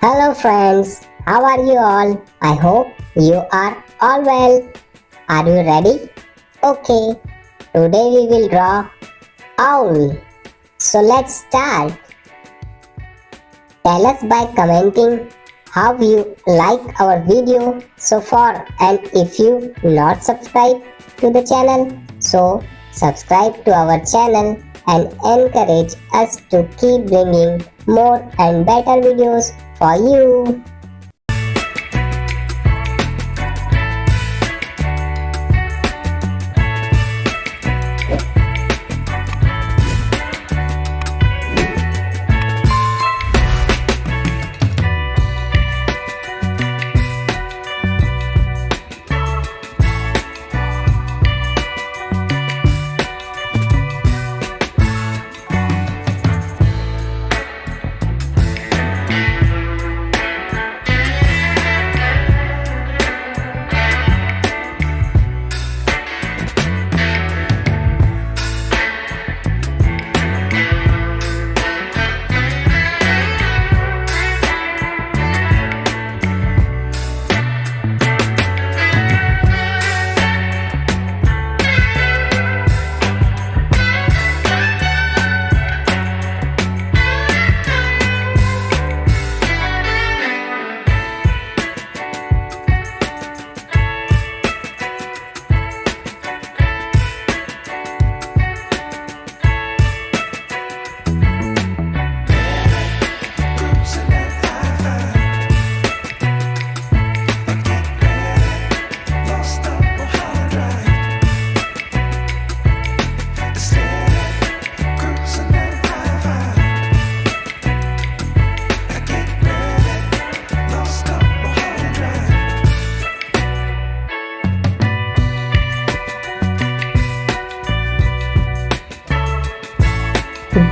Hello friends, how are you all? I hope you are all well. Are you ready? Okay, today we will draw owl. So let's start. Tell us by commenting how you like our video so far, and if you not subscribe to the channel, so subscribe to our channel and encourage us to keep bringing more and better videos for you.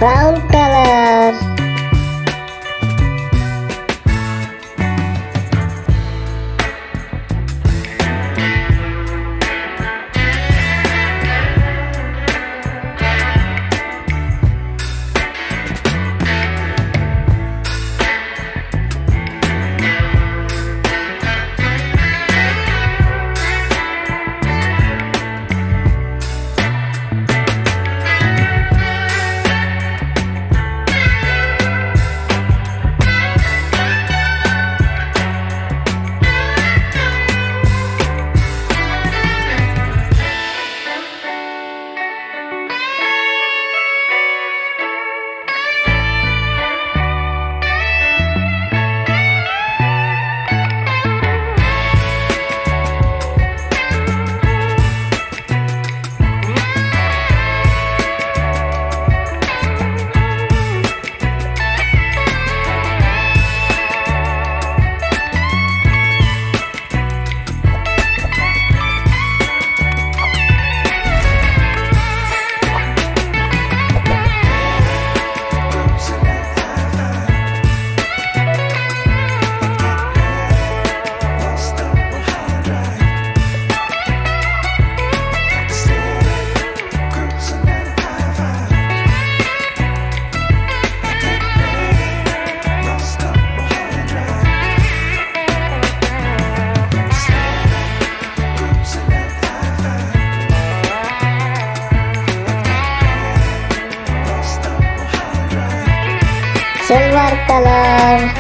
Brown color. Silver color.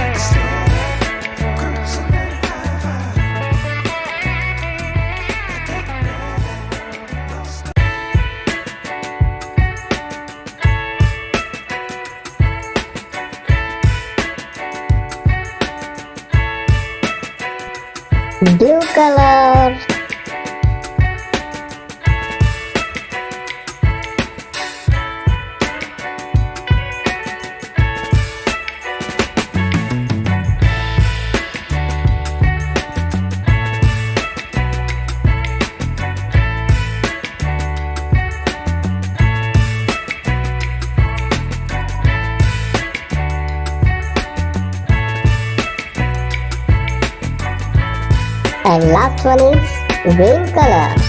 Blue color. And last one is green color.